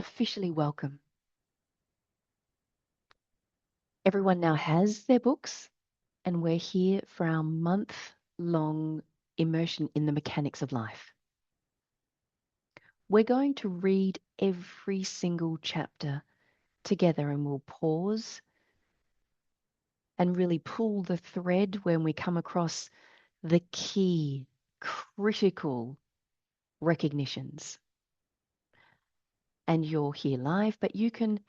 officially welcome. Everyone now has their books, and we're here for our month-long immersion in the mechanics of life. We're going to read every single chapter together, and we'll pause and really pull the thread when we come across the key, critical recognitions. And you're here live, but you can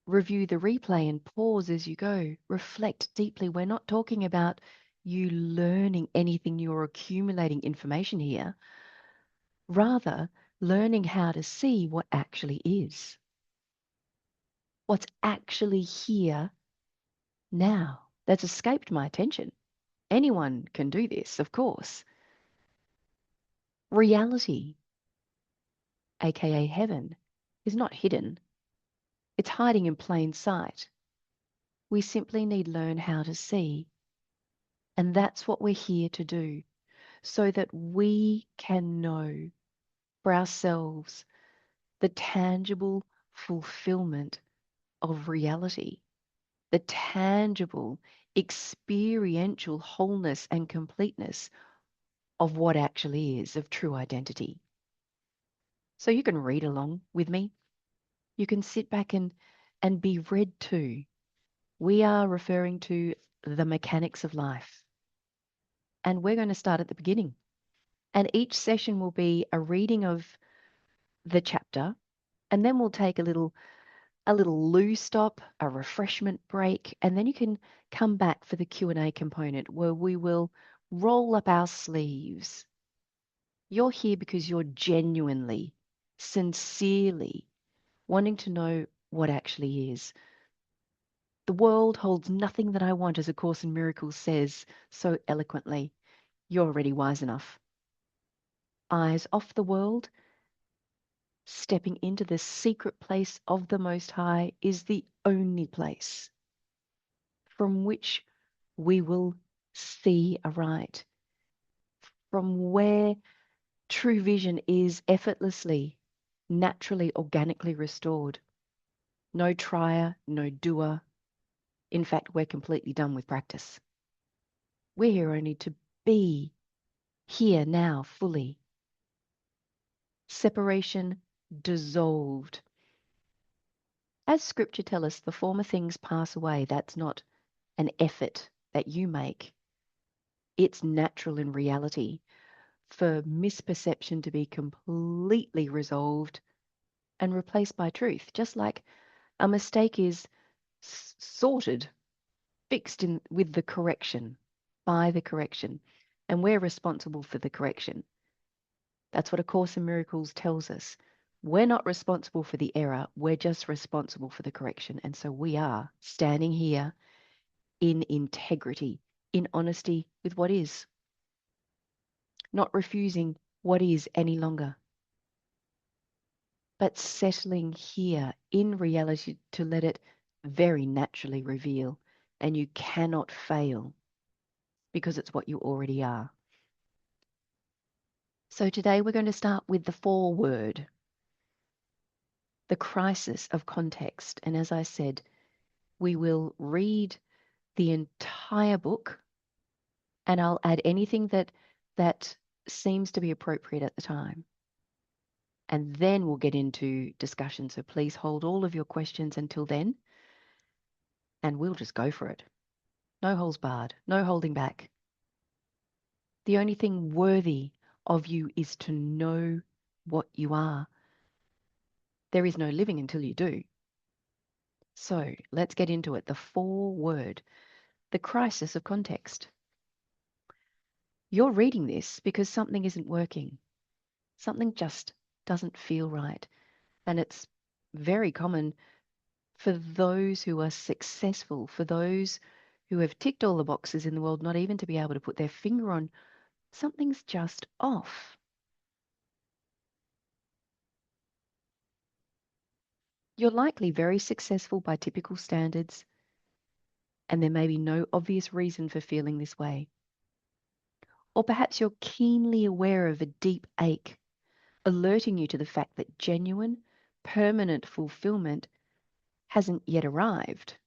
review the replay and pause as you go. Reflect deeply. We're not talking about you learning anything, you're accumulating information here. Rather, learning how to see what actually is. What's actually here now that's escaped my attention. Anyone can do this, of course. Reality, aka heaven, is not hidden. It's hiding in plain sight. We simply need to learn how to see. And that's what we're here to do, so that we can know for ourselves the tangible fulfillment of reality, the tangible experiential wholeness and completeness of what actually is, of true identity. So you can read along with me. You can sit back and be read to. We are referring to the mechanics of life. And we're going to start at the beginning. And each session will be a reading of the chapter, and then we'll take a little loo stop, a refreshment break, and then you can come back for the Q&A component where we will roll up our sleeves. You're here because you're genuinely, sincerely wanting to know what actually is. The world holds nothing that I want, as A Course in Miracles says so eloquently. You're already wise enough. Eyes off the world, stepping into the secret place of the Most High is the only place from which we will see aright, from where true vision is effortlessly, naturally, organically restored. No trier, no doer. In fact, we're completely done with practice. We're here only to be here now fully. Separation dissolved. As scripture tells us, the former things pass away. That's not an effort that you make. It's natural in reality for misperception to be completely resolved and replaced by truth, just like a mistake is sorted, fixed in with the correction, by the correction, and we're responsible for the correction. That's what A Course in Miracles tells us. We're not responsible for the error, we're just responsible for the correction. And so we are standing here in integrity, in honesty with what is, not refusing what is any longer, but settling here in reality to let it very naturally reveal. And you cannot fail because it's what you already are. So today we're going to start with the foreword, the crisis of context. And as I said, we will read the entire book, and I'll add anything that seems to be appropriate at the time. And then we'll get into discussion. So please hold all of your questions until then, and we'll just go for it. No holes barred, no holding back. The only thing worthy of you is to know what you are. There is no living until you do. So let's get into it. The foreword, the crisis of context. You're reading this because something isn't working. Something just doesn't feel right. And it's very common for those who are successful, for those who have ticked all the boxes in the world, not even to be able to put their finger on something's just off. You're likely very successful by typical standards, and there may be no obvious reason for feeling this way. Or perhaps you're keenly aware of a deep ache, alerting you to the fact that genuine, permanent fulfillment hasn't yet arrived,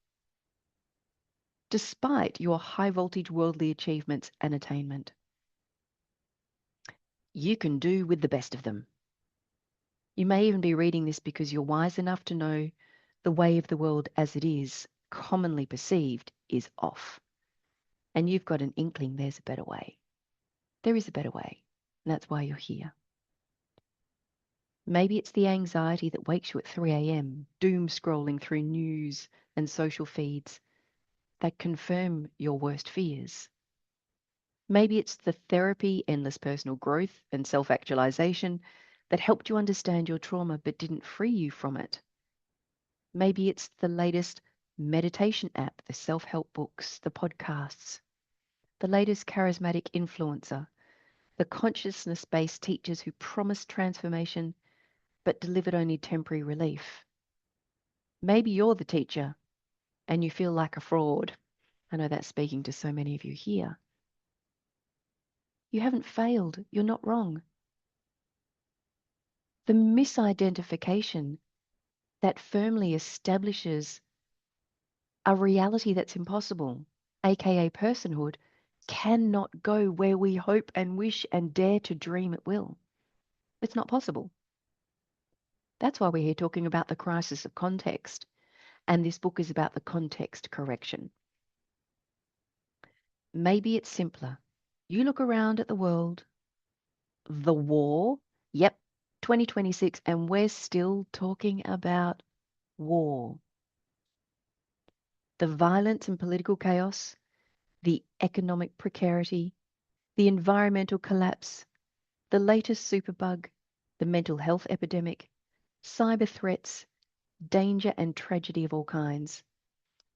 despite your high voltage worldly achievements and attainment. You can do with the best of them. You may even be reading this because you're wise enough to know the way of the world as it is, commonly perceived, is off. And you've got an inkling there's a better way. There is a better way, and that's why you're here. Maybe it's the anxiety that wakes you at 3 a.m., doom scrolling through news and social feeds that confirm your worst fears. Maybe it's the therapy, endless personal growth, and self-actualization that helped you understand your trauma but didn't free you from it. Maybe it's the latest meditation app, the self-help books, the podcasts, the latest charismatic influencer, the consciousness-based teachers who promised transformation but delivered only temporary relief. Maybe you're the teacher and you feel like a fraud. I know that's speaking to so many of you here. You haven't failed. You're not wrong. The misidentification that firmly establishes a reality that's impossible, aka personhood, cannot go where we hope and wish and dare to dream it will. It's not possible. That's why we're here talking about the crisis of context. And this book is about the context correction. Maybe it's simpler. You look around at the world, the war, yep, 2026, and we're still talking about war. The violence and political chaos, the economic precarity, the environmental collapse, the latest superbug, the mental health epidemic, cyber threats, danger and tragedy of all kinds.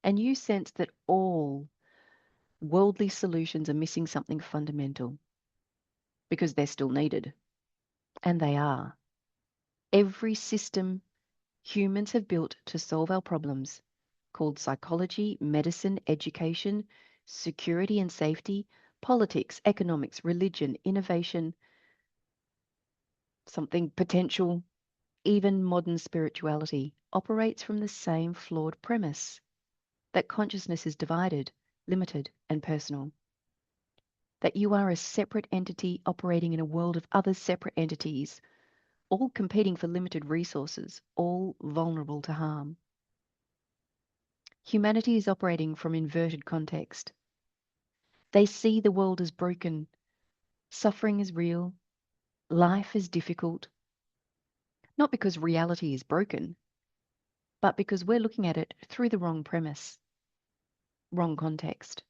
And you sense that all worldly solutions are missing something fundamental because they're still needed. And they are. Every system humans have built to solve our problems, called psychology, medicine, education, security and safety, politics, economics, religion, innovation, something potential, even modern spirituality, operates from the same flawed premise that consciousness is divided, limited, and personal. That you are a separate entity operating in a world of other separate entities, all competing for limited resources, all vulnerable to harm. Humanity is operating from inverted context. They see the world as broken, suffering is real, life is difficult, not because reality is broken, but because we're looking at it through the wrong premise, wrong context.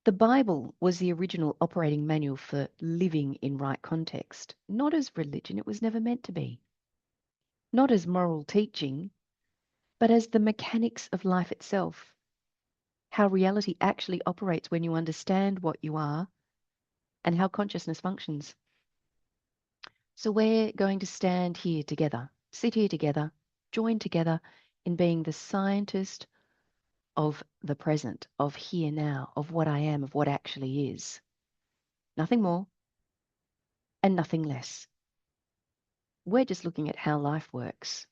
The Bible was the original operating manual for living in right context, not as religion, it was never meant to be. Not as moral teaching, but as the mechanics of life itself. How reality actually operates when you understand what you are and how consciousness functions. So we're going to stand here together, sit here together, join together in being the scientist of the present, of here now, of what I am, of what actually is. Nothing more and nothing less. We're just looking at how life works.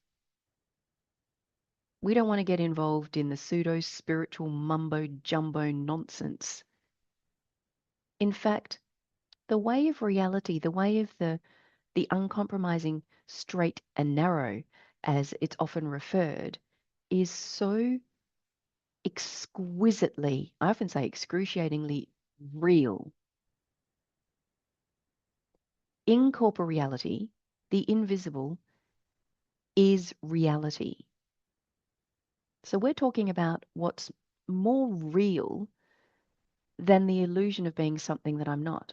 We don't want to get involved in the pseudo-spiritual mumbo-jumbo nonsense. In fact, the way of reality, the way of the uncompromising straight and narrow, as it's often referred, is so exquisitely, I often say excruciatingly real. In corporeality, the invisible is reality. So we're talking about what's more real than the illusion of being something that I'm not.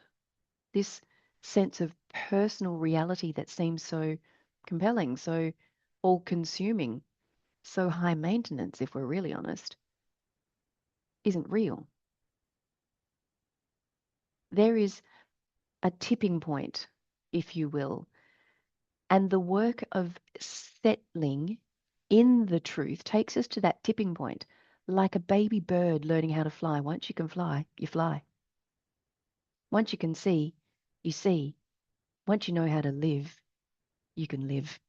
This sense of personal reality that seems so compelling, so all-consuming, so high maintenance, if we're really honest, isn't real. There is a tipping point, if you will, and the work of settling in the truth takes us to that tipping point, like a baby bird learning how to fly. Once you can fly, you fly. Once you can see, you see. Once you know how to live, you can live.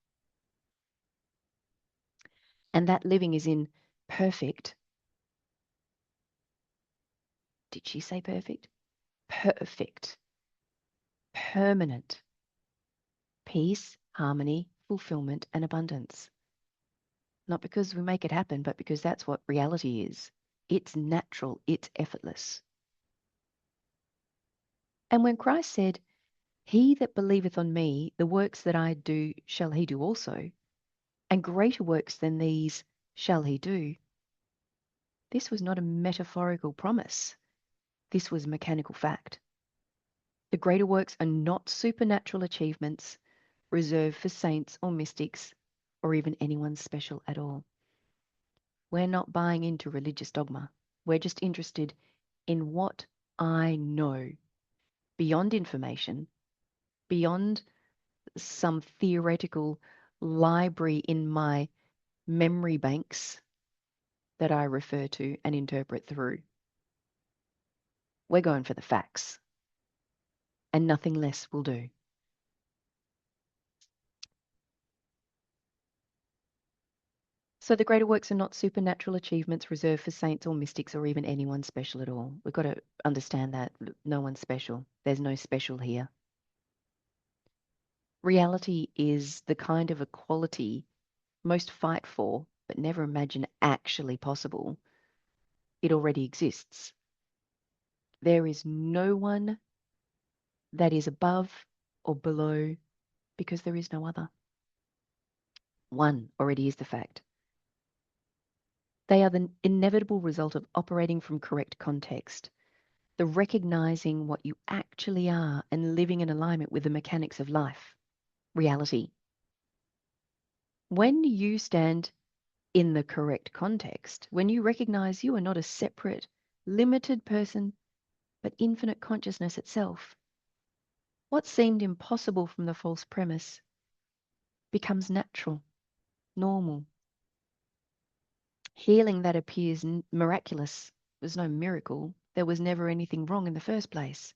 And that living is in perfect. Did she say perfect? Perfect, permanent peace, harmony, fulfillment, and abundance. Not because we make it happen, but because that's what reality is. It's natural, it's effortless. And when Christ said, "He that believeth on me, the works that I do shall he do also, and greater works than these shall he do," this was not a metaphorical promise. This was mechanical fact. The greater works are not supernatural achievements reserved for saints or mystics or even anyone special at all. We're not buying into religious dogma. We're just interested in what I know beyond information, beyond some theoretical library in my memory banks that I refer to and interpret through. We're going for the facts, and nothing less will do. So the greater works are not supernatural achievements reserved for saints or mystics or even anyone special at all. We've got to understand that no one's special. There's no special here. Reality is the kind of equality most fight for, but never imagine actually possible. It already exists. There is no one that is above or below because there is no other. One already is the fact. They are the inevitable result of operating from correct context, the recognizing what you actually are and living in alignment with the mechanics of life, reality. When you stand in the correct context, when you recognize you are not a separate, limited person, but infinite consciousness itself, what seemed impossible from the false premise becomes natural, normal. Healing that appears miraculous was no miracle. There was never anything wrong in the first place.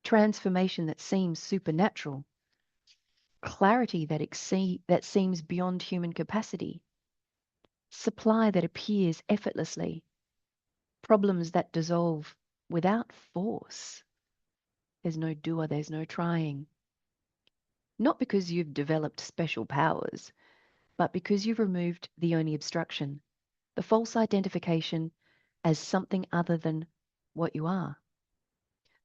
Transformation that seems supernatural. Clarity that seems beyond human capacity. Supply that appears effortlessly. Problems that dissolve without force. There's no doer, there's no trying. Not because you've developed special powers, but because you've removed the only obstruction, the false identification as something other than what you are.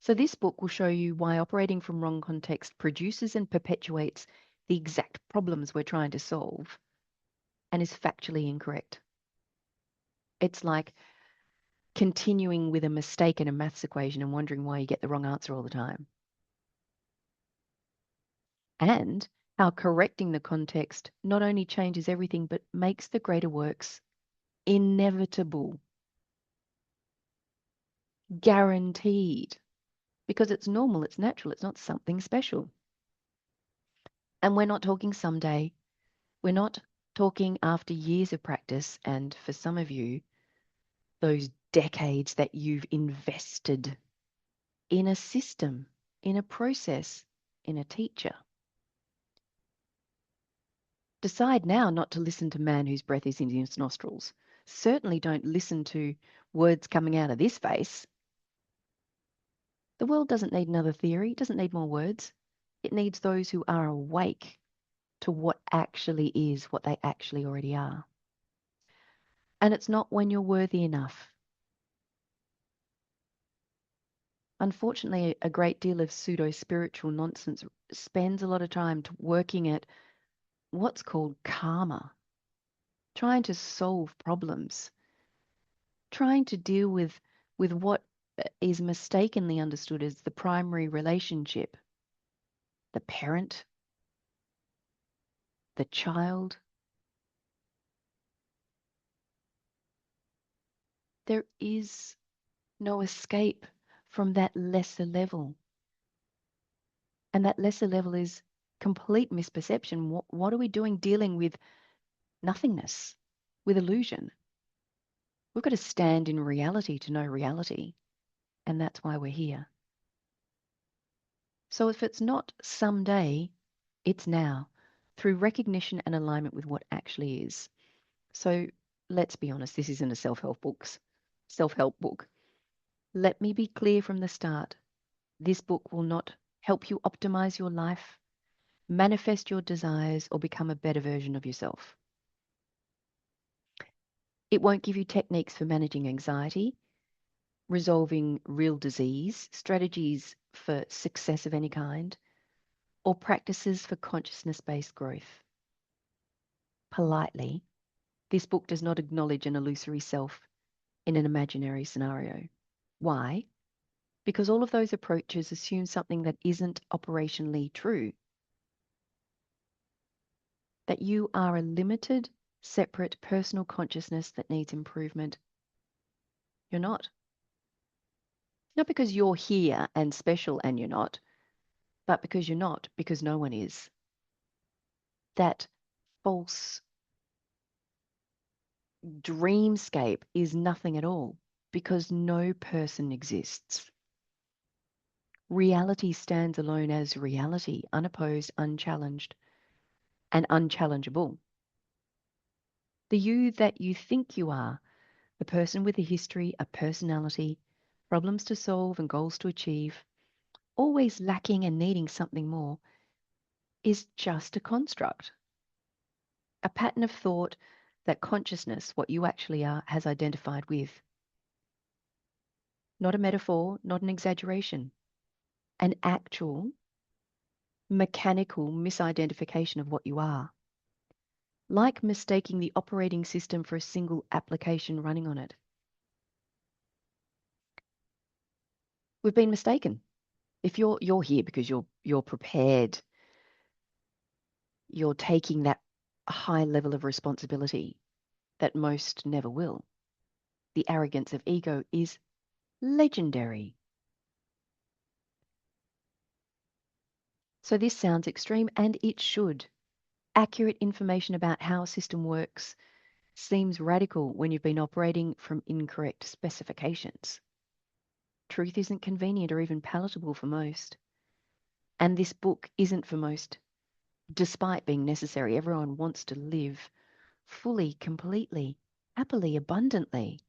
So this book will show you why operating from wrong context produces and perpetuates the exact problems we're trying to solve and is factually incorrect. It's like continuing with a mistake in a maths equation and wondering why you get the wrong answer all the time. And how correcting the context not only changes everything, but makes the greater works inevitable, guaranteed, because it's normal, it's natural, it's not something special. And we're not talking someday, we're not talking after years of practice, and for some of you, those decades that you've invested in a system, in a process, in a teacher. Decide now not to listen to man whose breath is in his nostrils. Certainly don't listen to words coming out of this face. The world doesn't need another theory, it doesn't need more words. It needs those who are awake to what actually is, what they actually already are. And it's not when you're worthy enough. Unfortunately, a great deal of pseudo-spiritual nonsense spends a lot of time working at what's called karma, trying to solve problems, trying to deal with what is mistakenly understood as the primary relationship, the parent, the child. There is no escape from that lesser level. And that lesser level is complete misperception. What are we doing dealing with nothingness, with illusion? We've got to stand in reality to know reality. And that's why we're here. So if it's not someday, It's now, through recognition and alignment with what actually is. So let's be honest, this isn't a self-help book. Let me be clear from the start. This book will not help you optimize your life, manifest your desires, or become a better version of yourself. It won't give you techniques for managing anxiety, resolving real disease, strategies for success of any kind, or practices for consciousness-based growth. Politely, this book does not acknowledge an illusory self in an imaginary scenario. Why? Because all of those approaches assume something that isn't operationally true. That you are a limited, separate personal consciousness that needs improvement. You're not. Not because you're here and special and you're not, but because you're not, because no one is. That false dreamscape is nothing at all, because no person exists. Reality stands alone as reality, unopposed, unchallenged, and unchallengeable. The you that you think you are, the person with a history, a personality, problems to solve and goals to achieve, always lacking and needing something more, is just a construct, a pattern of thought that consciousness, what you actually are, has identified with. Not a metaphor, not an exaggeration, an actual mechanical misidentification of what you are. Like mistaking the operating system for a single application running on it. We've been mistaken. If you're here because you're prepared, you're taking that high level of responsibility that most never will. The arrogance of ego is legendary. So this sounds extreme, and it should. Accurate information about how a system works seems radical when you've been operating from incorrect specifications. Truth isn't convenient or even palatable for most. And this book isn't for most, despite being necessary. Everyone wants to live fully, completely, happily, abundantly.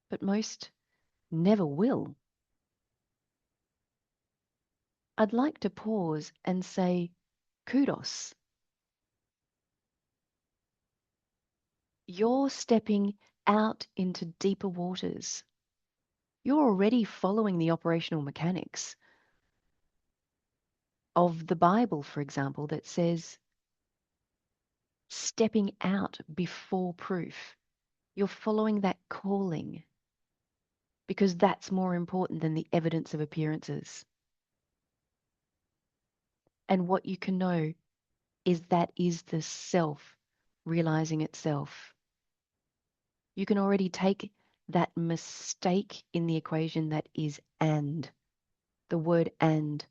But most never will. I'd like to pause and say kudos. You're stepping out into deeper waters. You're already following the operational mechanics of the Bible, for example, that says stepping out before proof. You're following that calling because that's more important than the evidence of appearances. And what you can know is that is the self realizing itself. You can already take that mistake in the equation that is and, the word and,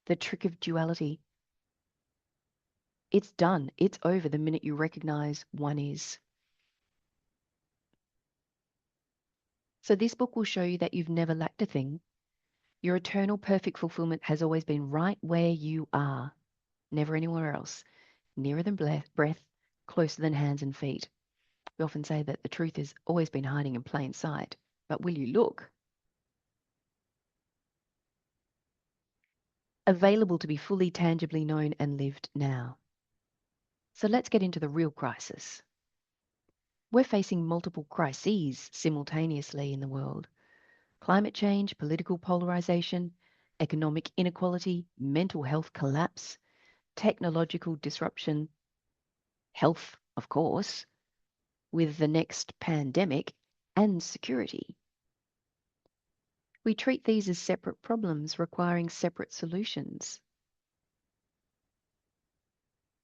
the trick of duality. It's done. It's over the minute you recognize one is. So this book will show you that you've never lacked a thing. Your eternal perfect fulfillment has always been right where you are, never anywhere else, nearer than breath, closer than hands and feet. We often say that the truth has always been hiding in plain sight, but will you look? Available to be fully tangibly known and lived now. So let's get into the real crisis. We're facing multiple crises simultaneously in the world. Climate change, political polarization, economic inequality, mental health collapse, technological disruption, health, of course, with the next pandemic, and security. We treat these as separate problems requiring separate solutions.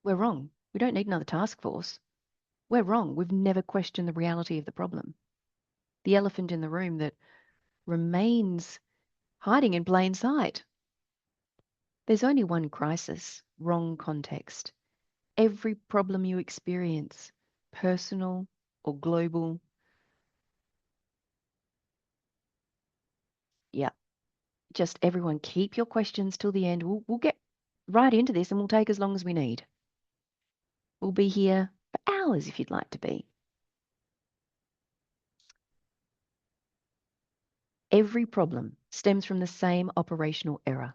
We're wrong. We don't need another task force. We're wrong. We've never questioned the reality of the problem. The elephant in the room that remains hiding in plain sight. There's only one crisis, wrong context. Every problem you experience, personal or global, yeah, just everyone keep your questions till the end. We'll get right into this and we'll take as long as we need. We'll be here for hours if you'd like to be. Every problem stems from the same operational error,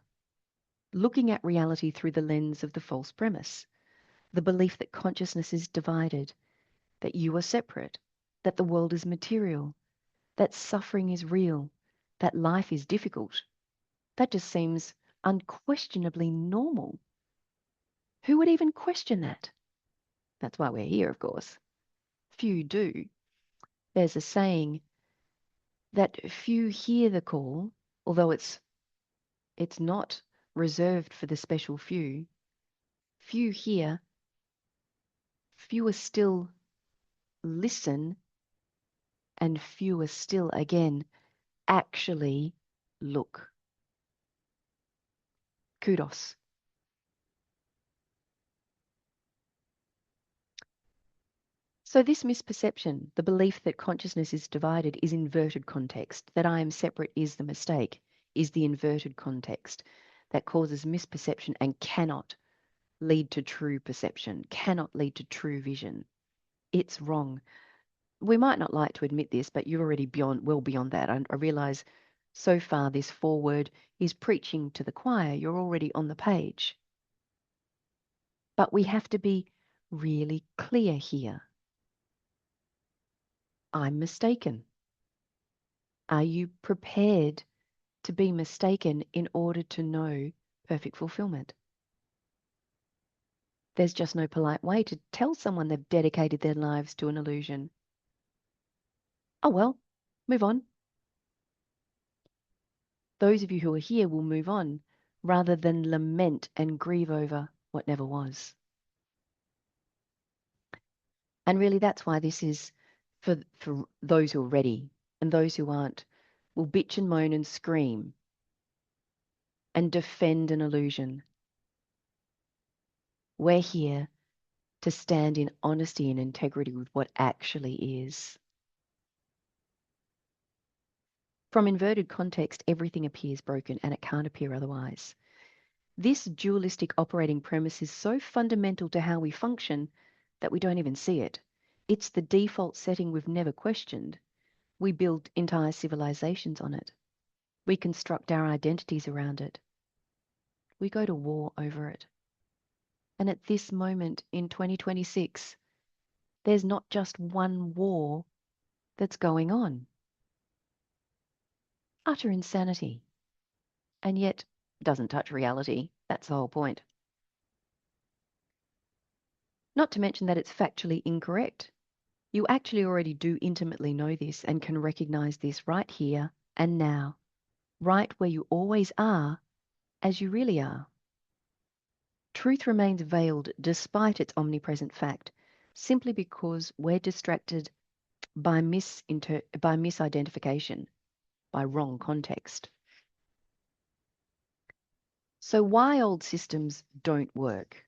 looking at reality through the lens of the false premise, the belief that consciousness is divided, that you are separate, that the world is material, that suffering is real, that life is difficult. That just seems unquestionably normal. Who would even question that? That's why we're here, of course. Few do. There's a saying that few hear the call, although it's not reserved for the special few. Few hear, fewer still listen, and fewer still, again, actually look. Kudos. So this misperception, the belief that consciousness is divided, is inverted context, that I am separate is the mistake, is the inverted context that causes misperception and cannot lead to true perception, cannot lead to true vision. It's wrong. We might not like to admit this, but you're already well beyond that. I realize so far this foreword is preaching to the choir. You're already on the page. But we have to be really clear here. I'm mistaken. Are you prepared to be mistaken in order to know perfect fulfillment? There's just no polite way to tell someone they've dedicated their lives to an illusion. Oh well, move on. Those of you who are here will move on rather than lament and grieve over what never was. And really that's why this is for those who are ready, and those who aren't will bitch and moan and scream and defend an illusion. We're here to stand in honesty and integrity with what actually is. From inverted context, everything appears broken and it can't appear otherwise. This dualistic operating premise is so fundamental to how we function that we don't even see it. It's the default setting we've never questioned. We build entire civilizations on it. We construct our identities around it. We go to war over it. And at this moment in 2026, there's not just one war that's going on. Utter insanity. And yet, doesn't touch reality. That's the whole point. Not to mention that it's factually incorrect. You actually already do intimately know this and can recognize this right here and now, right where you always are as you really are. Truth remains veiled despite its omnipresent fact, simply because we're distracted by misidentification, by wrong context. So why old systems don't work?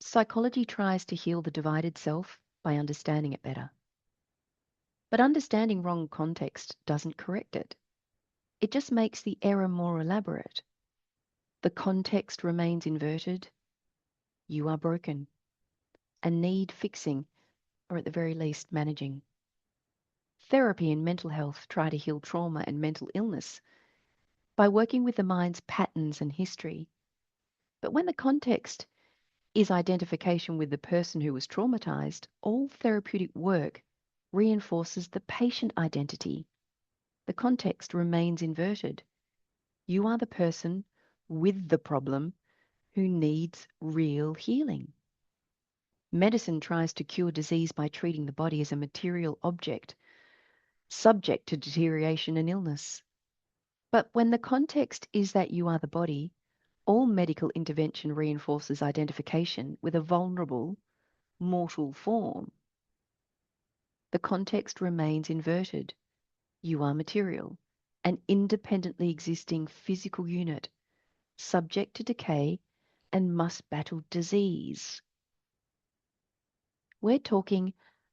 Psychology tries to heal the divided self by understanding it better. But understanding wrong context doesn't correct it. It just makes the error more elaborate. The context remains inverted. You are broken and need fixing, or at the very least managing. Therapy and mental health try to heal trauma and mental illness by working with the mind's patterns and history. But when the context is identification with the person who was traumatized, all therapeutic work reinforces the patient identity. The context remains inverted. You are the person with the problem who needs real healing. Medicine tries to cure disease by treating the body as a material object, subject to deterioration and illness. But when the context is that you are the body, all medical intervention reinforces identification with a vulnerable, mortal form. The context remains inverted. You are material, an independently existing physical unit, subject to decay and must battle disease. We're talking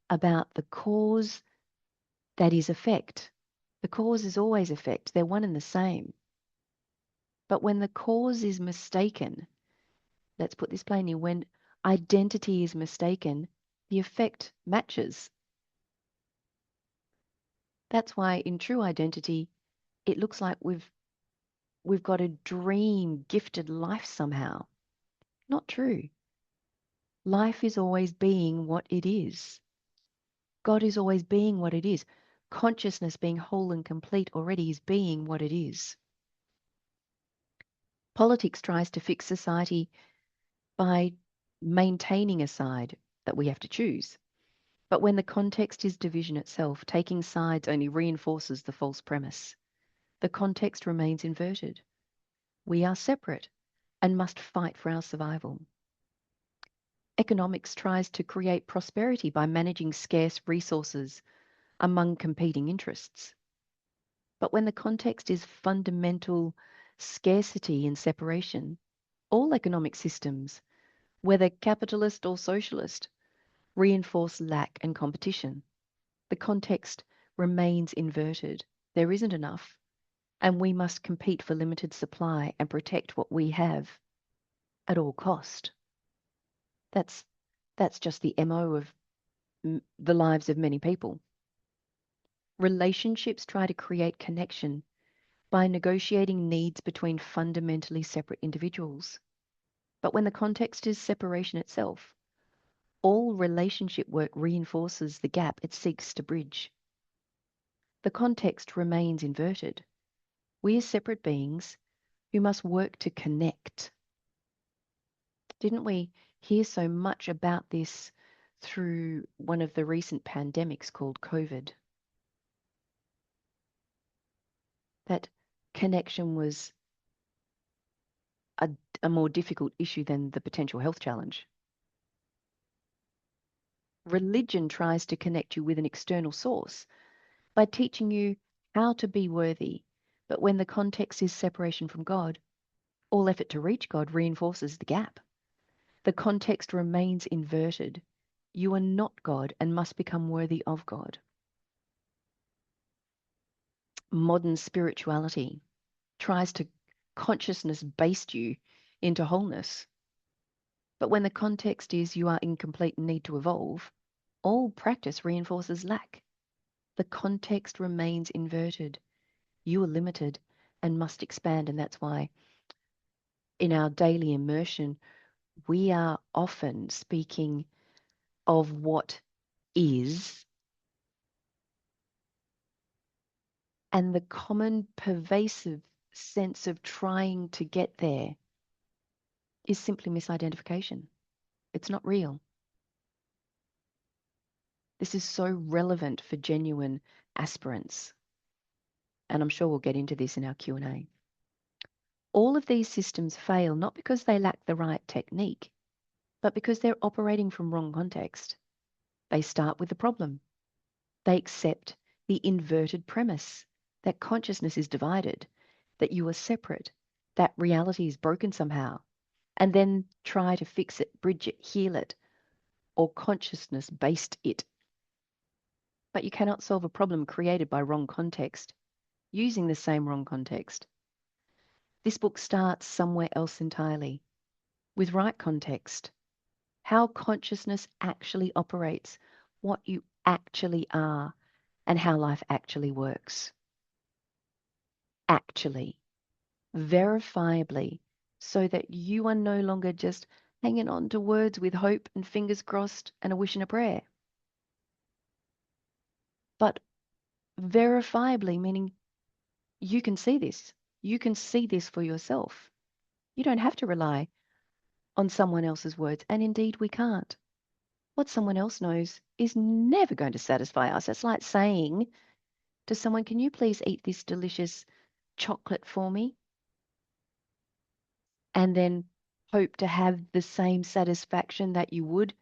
about the cause that is effect. The cause is always effect. They're one and the same. But when the cause is mistaken, let's put this plainly, when identity is mistaken, the effect matches. That's why in true identity, it looks like we've got a dream gifted life somehow. Not true. Life is always being what it is. God is always being what it is. Consciousness being whole and complete already is being what it is. Politics tries to fix society by maintaining a side that we have to choose. But when the context is division itself, taking sides only reinforces the false premise. The context remains inverted. We are separate and must fight for our survival. Economics tries to create prosperity by managing scarce resources among competing interests. But when the context is fundamental scarcity and separation, all economic systems, whether capitalist or socialist, reinforce lack and competition. The context remains inverted. There isn't enough, and we must compete for limited supply and protect what we have at all cost. That's just the MO of the lives of many people. Relationships try to create connection by negotiating needs between fundamentally separate individuals. But when the context is separation itself, all relationship work reinforces the gap it seeks to bridge. The context remains inverted. We are separate beings who must work to connect. Didn't we hear so much about this through one of the recent pandemics called COVID? That connection was a more difficult issue than the potential health challenge. Religion tries to connect you with an external source by teaching you how to be worthy. But when the context is separation from God, all effort to reach God reinforces the gap. The context remains inverted. You are not God and must become worthy of God. Modern spirituality tries to consciousness baste you into wholeness. But when the context is you are incomplete and need to evolve, all practice reinforces lack. The context remains inverted. You are limited and must expand. And that's why in our daily immersion, we are often speaking of what is, and the common pervasive sense of trying to get there is simply misidentification. It's not real. This is so relevant for genuine aspirants. And I'm sure we'll get into this in our Q&A. All of these systems fail not because they lack the right technique, but because they're operating from wrong context. They start with the problem. They accept the inverted premise that consciousness is divided, that you are separate, that reality is broken somehow, and then try to fix it, bridge it, heal it, or consciousness based it. But you cannot solve a problem created by wrong context using the same wrong context. This book starts somewhere else entirely, with right context, how consciousness actually operates, what you actually are, and how life actually works. Actually, verifiably, so that you are no longer just hanging on to words with hope and fingers crossed and a wish and a prayer. But verifiably, meaning you can see this. You can see this for yourself. You don't have to rely on someone else's words, and indeed we can't. What someone else knows is never going to satisfy us. It's like saying to someone, can you please eat this delicious chocolate for me? And then hope to have the same satisfaction that you would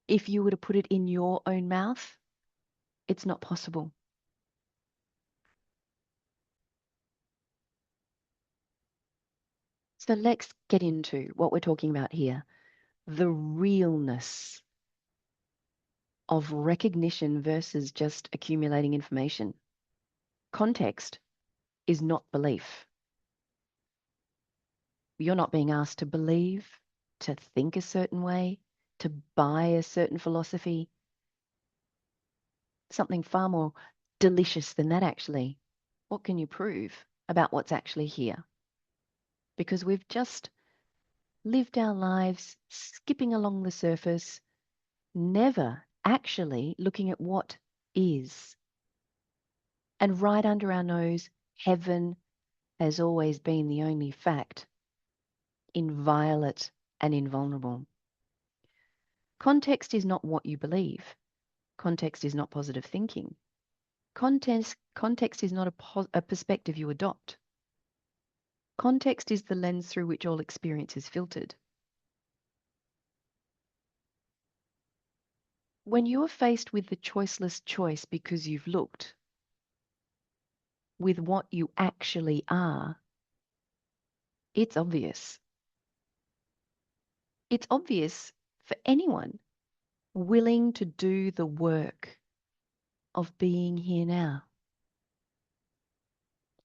if you were to put it in your own mouth. It's not possible. So let's get into what we're talking about here, the realness of recognition versus just accumulating information. Context is not belief. You're not being asked to believe, to think a certain way, to buy a certain philosophy. Something far more delicious than that, actually. What can you prove about what's actually here? Because we've just lived our lives skipping along the surface, never actually looking at what is. And right under our nose, heaven has always been the only fact, inviolate and invulnerable. Context is not what you believe. Context is not positive thinking. Context is not a perspective you adopt. Context is the lens through which all experience is filtered. When you're faced with the choiceless choice because you've looked with what you actually are, it's obvious. It's obvious for anyone willing to do the work of being here now.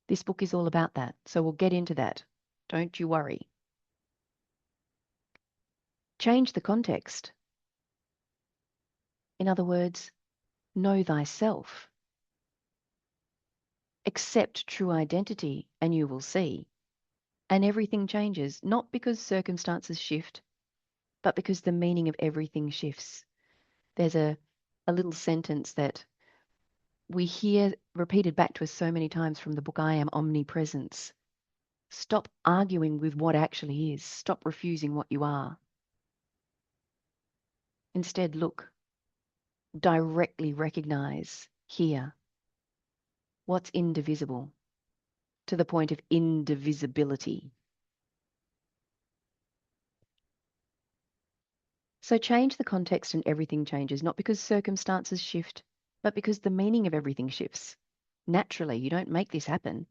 This book is all about that, so we'll get into that. Don't you worry. Change the context. In other words, know thyself. Accept true identity and you will see. And everything changes, not because circumstances shift, but because the meaning of everything shifts. There's a little sentence that we hear repeated back to us so many times from the book I Am Omnipresence. Stop arguing with what actually is. Stop refusing what you are. Instead, look, directly recognize, hear what's indivisible to the point of indivisibility. So change the context and everything changes, not because circumstances shift, but because the meaning of everything shifts. Naturally, you don't make this happen.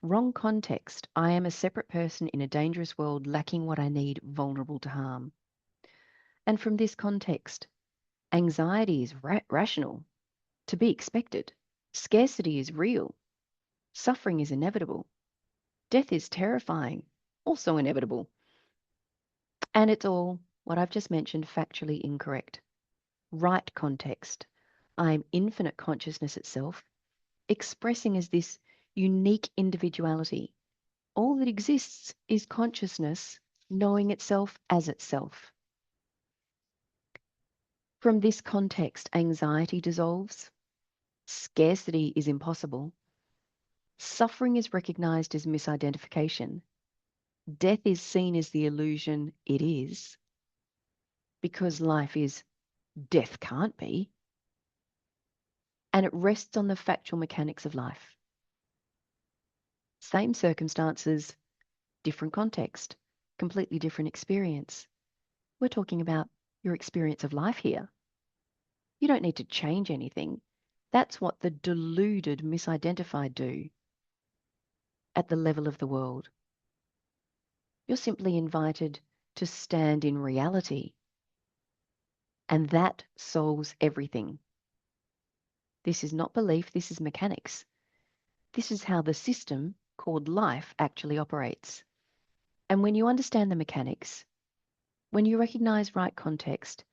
Wrong context. I am a separate person in a dangerous world, lacking what I need, vulnerable to harm. And from this context, anxiety is rational, to be expected. Scarcity is real. Suffering is inevitable. Death is terrifying, also inevitable. And it's all, what I've just mentioned, factually incorrect. Right context. I am infinite consciousness itself, expressing as this unique individuality. All that exists is consciousness knowing itself as itself. From this context, anxiety dissolves, scarcity is impossible, suffering is recognized as misidentification, death is seen as the illusion it is, because life is death can't be, and it rests on the factual mechanics of life. Same circumstances, different context, completely different experience. We're talking about your experience of life here. You don't need to change anything. That's what the deluded, misidentified do at the level of the world. You're simply invited to stand in reality, and that solves everything. This is not belief, this is mechanics. This is how the system called life actually operates. And when you understand the mechanics, when you recognize right context,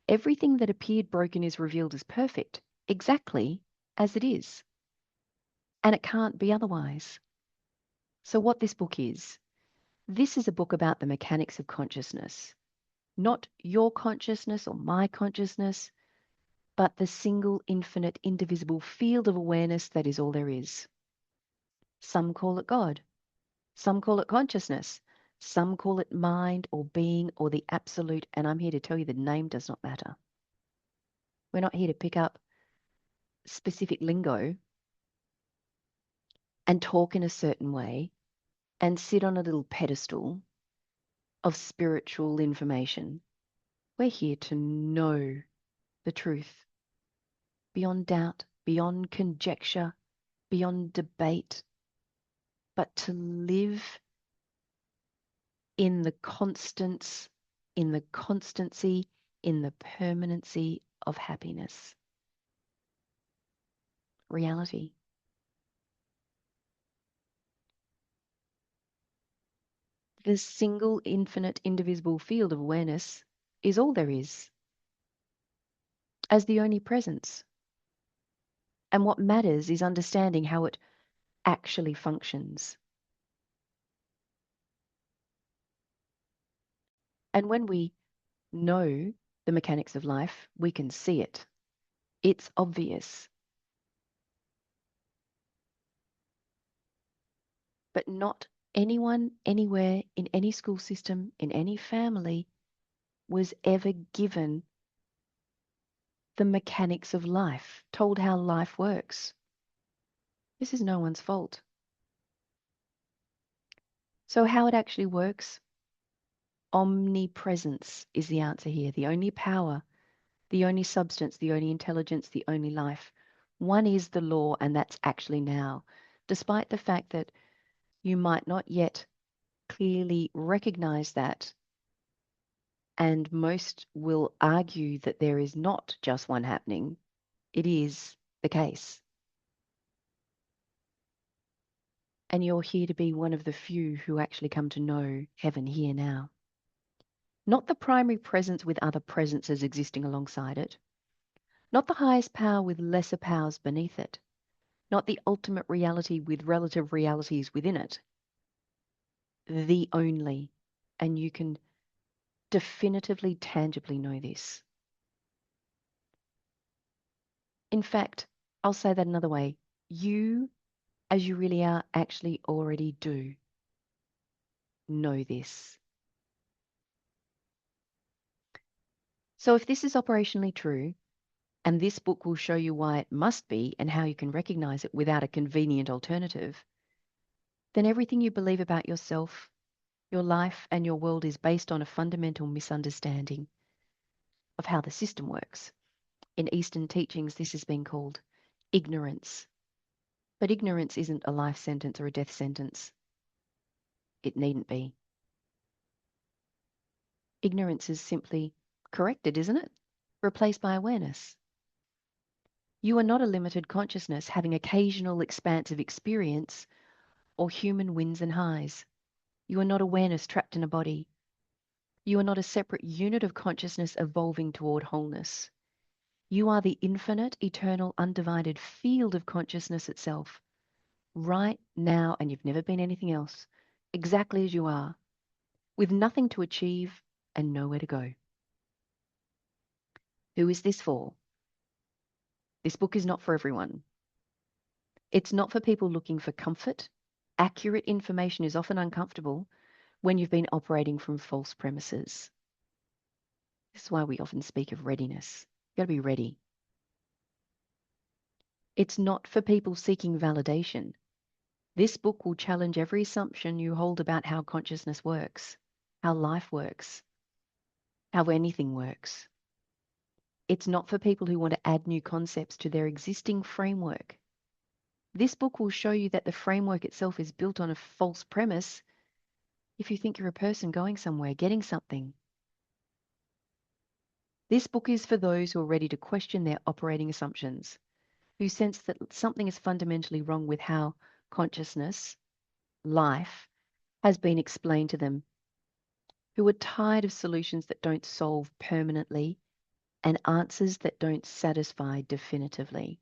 everything that appeared broken is revealed as perfect, exactly as it is. And it can't be otherwise. So what this book is, this is a book about the mechanics of consciousness. Not your consciousness or my consciousness, but the single, infinite, indivisible field of awareness that is all there is. Some call it God. Some call it consciousness. Some call it mind or being or the absolute, and I'm here to tell you the name does not matter. We're not here to pick up specific lingo and talk in a certain way and sit on a little pedestal of spiritual information. We're here to know the truth beyond doubt, beyond conjecture, beyond debate, but to live in the constance, in the constancy, in the permanency of happiness. Reality. The single, infinite, indivisible field of awareness is all there is, as the only presence. And what matters is understanding how it actually functions. And when we know the mechanics of life, we can see it. It's obvious. But not anyone, anywhere, in any school system, in any family, was ever given the mechanics of life, told how life works. This is no one's fault. So how it actually works? Omnipresence is the answer here. The only power, the only substance, the only intelligence, the only life. One is the law, and that's actually now. Despite the fact that you might not yet clearly recognize that, and most will argue that there is not just one happening, it is the case. And you're here to be one of the few who actually come to know heaven here now. Not the primary presence with other presences existing alongside it. Not the highest power with lesser powers beneath it. Not the ultimate reality with relative realities within it. The only. And you can definitively, tangibly know this. In fact, I'll say that another way. You, as you really are, actually already do know this. So if this is operationally true, and this book will show you why it must be and how you can recognize it without a convenient alternative, then everything you believe about yourself, your life, and your world is based on a fundamental misunderstanding of how the system works. In Eastern teachings, this has been called ignorance. But ignorance isn't a life sentence or a death sentence. It needn't be. Ignorance is simply corrected, isn't it? Replaced by awareness. You are not a limited consciousness having occasional expansive experience or human wins and highs. You are not awareness trapped in a body. You are not a separate unit of consciousness evolving toward wholeness. You are the infinite, eternal, undivided field of consciousness itself, right now, and you've never been anything else, exactly as you are, with nothing to achieve and nowhere to go. Who is this for? This book is not for everyone. It's not for people looking for comfort. Accurate information is often uncomfortable when you've been operating from false premises. This is why we often speak of readiness. You've got to be ready. It's not for people seeking validation. This book will challenge every assumption you hold about how consciousness works, how life works, how anything works. It's not for people who want to add new concepts to their existing framework. This book will show you that the framework itself is built on a false premise if you think you're a person going somewhere, getting something. This book is for those who are ready to question their operating assumptions, who sense that something is fundamentally wrong with how consciousness, life, has been explained to them, who are tired of solutions that don't solve permanently and answers that don't satisfy definitively.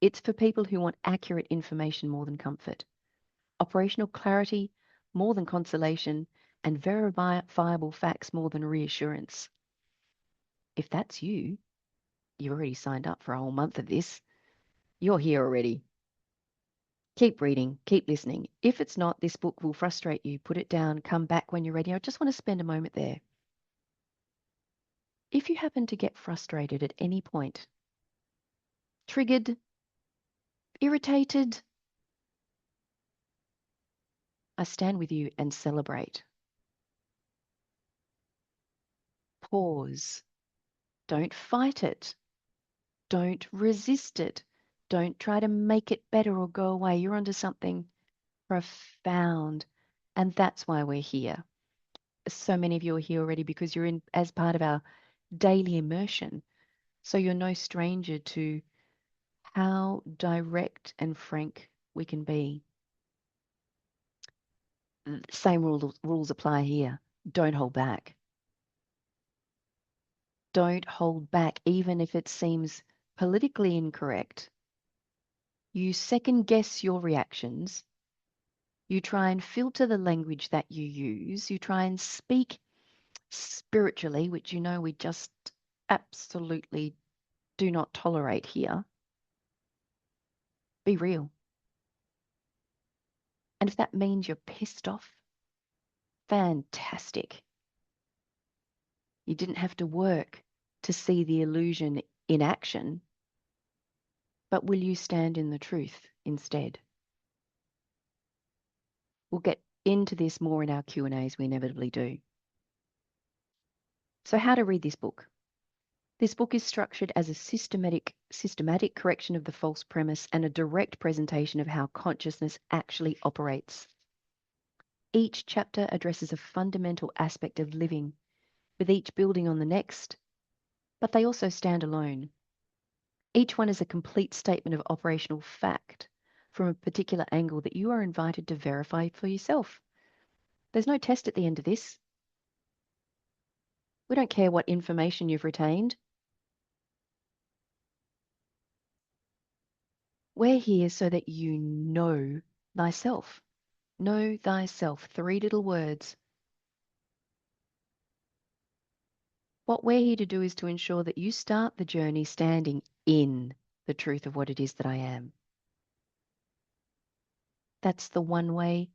It's for people who want accurate information more than comfort, operational clarity more than consolation, and verifiable facts more than reassurance. If that's you, you've already signed up for a whole month of this. You're here already. Keep reading, keep listening. If it's not, this book will frustrate you. Put it down, come back when you're ready. I just want to spend a moment there. If you happen to get frustrated at any point, triggered, irritated, I stand with you and celebrate. Pause. Don't fight it. Don't resist it. Don't try to make it better or go away. You're onto something profound. And that's why we're here. So many of you are here already because you're in as part of our daily immersion. So you're no stranger to how direct and frank we can be. Same rules apply here. Don't hold back. Don't hold back, even if it seems politically incorrect. You second guess your reactions. You try and filter the language that you use. You try and speak spiritually, which you know we just absolutely do not tolerate here. Be real. And if that means you're pissed off, fantastic. You didn't have to work to see the illusion in action, but will you stand in the truth instead? We'll get into this more in our Q&As, we inevitably do. So how to read this book? This book is structured as a systematic correction of the false premise and a direct presentation of how consciousness actually operates. Each chapter addresses a fundamental aspect of living, with each building on the next, but they also stand alone. Each one is a complete statement of operational fact from a particular angle that you are invited to verify for yourself. There's no test at the end of this. We don't care what information you've retained. We're here so that you know thyself. Know thyself. 3 little words. What we're here to do is to ensure that you start the journey standing in the truth of what it is that I am. That's the one way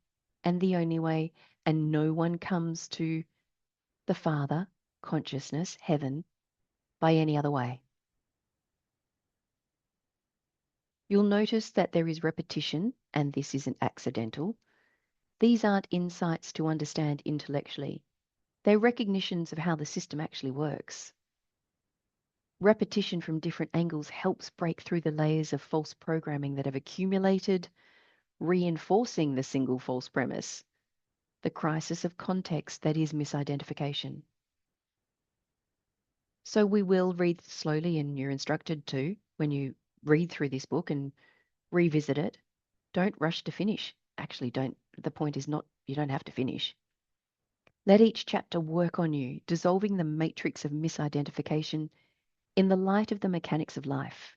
and the only way, and no one comes to the Father, consciousness, heaven, by any other way. You'll notice that there is repetition, and this isn't accidental. These aren't insights to understand intellectually. They're recognitions of how the system actually works. Repetition from different angles helps break through the layers of false programming that have accumulated, reinforcing the single false premise, the crisis of context that is misidentification. So we will read slowly, and you're instructed to, when you read through this book and revisit it, don't rush to finish. Actually, don't. The point is not, you don't have to finish. Let each chapter work on you, dissolving the matrix of misidentification in the light of the mechanics of life.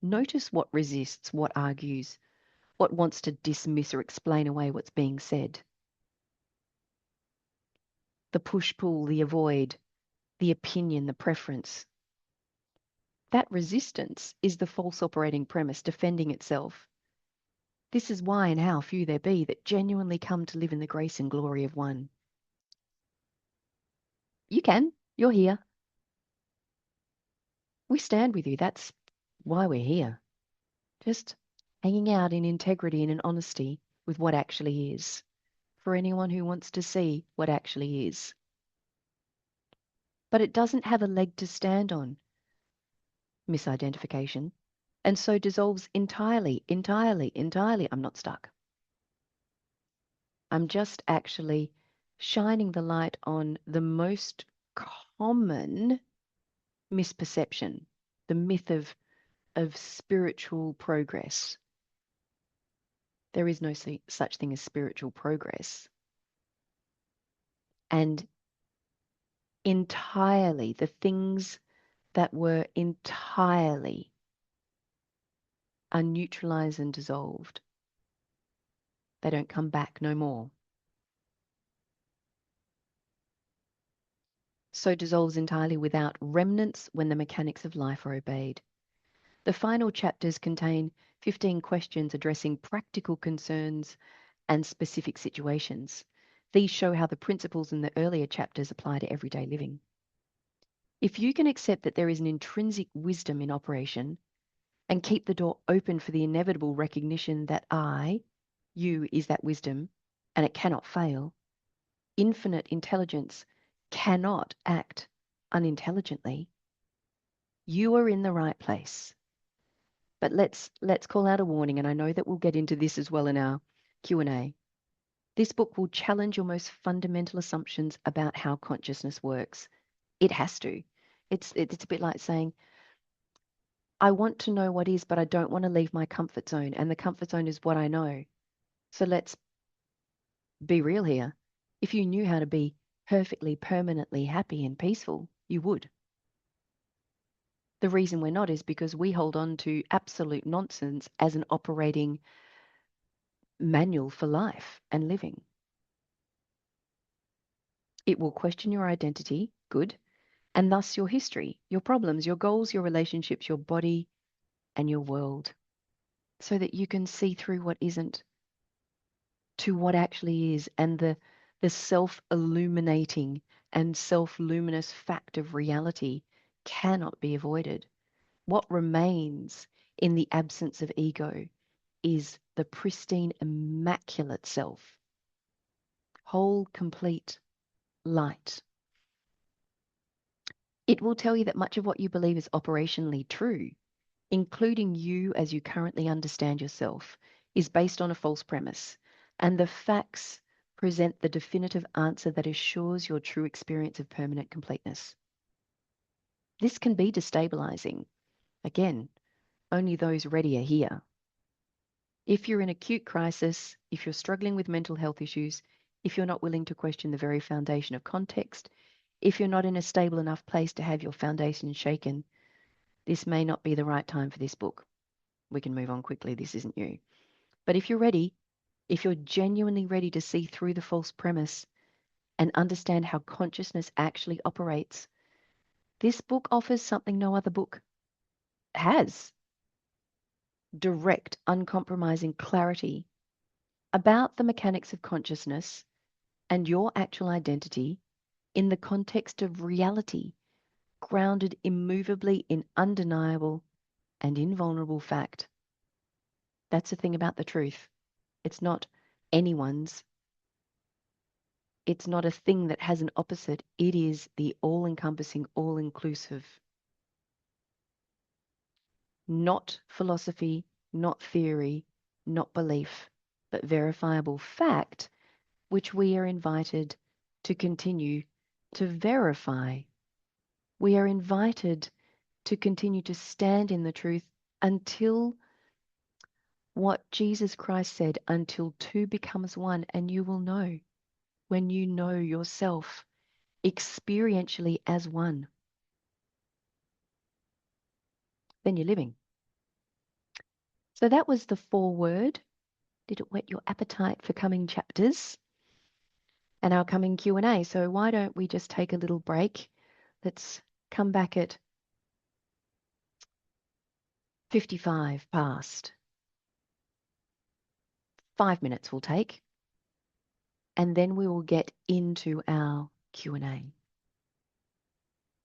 Notice what resists, what argues, what wants to dismiss or explain away what's being said. The push-pull, the avoid, the opinion, the preference. That resistance is the false operating premise defending itself. This is why and how few there be that genuinely come to live in the grace and glory of one. You can. You're here. We stand with you. That's why we're here. Just hanging out in integrity and in honesty with what actually is, for anyone who wants to see what actually is. But it doesn't have a leg to stand on, misidentification, and so dissolves entirely. I'm not stuck. I'm just actually shining the light on the most common misperception, the myth of spiritual progress. There is no such thing as spiritual progress. And entirely, the things that were entirely are neutralized and dissolved. They don't come back no more. So dissolves entirely without remnants when the mechanics of life are obeyed. The final chapters contain 15 questions addressing practical concerns and specific situations. These show how the principles in the earlier chapters apply to everyday living. If you can accept that there is an intrinsic wisdom in operation and keep the door open for the inevitable recognition that you, is that wisdom, and it cannot fail, infinite intelligence cannot act unintelligently, you are in the right place. But let's call out a warning, and I know that we'll get into this as well in our Q&A. This book will challenge your most fundamental assumptions about how consciousness works. It has to. It's a bit like saying, I want to know what is, but I don't want to leave my comfort zone. And the comfort zone is what I know. So let's be real here. If you knew how to be perfectly, permanently happy and peaceful, you would. The reason we're not is because we hold on to absolute nonsense as an operating manual for life and living. It will question your identity, good, and thus your history, your problems, your goals, your relationships, your body, and your world, so that you can see through what isn't to what actually is, and the self-illuminating and self-luminous fact of reality cannot be avoided. What remains in the absence of ego is the pristine, immaculate self, whole, complete light. It will tell you that much of what you believe is operationally true, including you as you currently understand yourself, is based on a false premise, and the facts present the definitive answer that assures your true experience of permanent completeness. This can be destabilizing. Again, only those ready are here. If you're in acute crisis, if you're struggling with mental health issues, if you're not willing to question the very foundation of context, if you're not in a stable enough place to have your foundation shaken, this may not be the right time for this book. We can move on quickly. This isn't you. But if you're ready, if you're genuinely ready to see through the false premise and understand how consciousness actually operates, this book offers something no other book has: direct, uncompromising clarity about the mechanics of consciousness and your actual identity in the context of reality, grounded immovably in undeniable and invulnerable fact. That's the thing about the truth. It's not anyone's. It's not a thing that has an opposite. It is the all-encompassing, all-inclusive. Not philosophy, not theory, not belief, but verifiable fact, which we are invited to continue to verify. We are invited to continue to stand in the truth until what Jesus Christ said, until two becomes one, and you will know when you know yourself experientially as one. Then you're living. So that was the foreword. Did it whet your appetite for coming chapters and our coming Q&A? So why don't we just take a little break? Let's come back at 55 past. 5 minutes we'll take, and then we will get into our Q&A.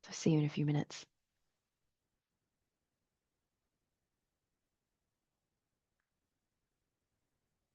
So see you in a few minutes.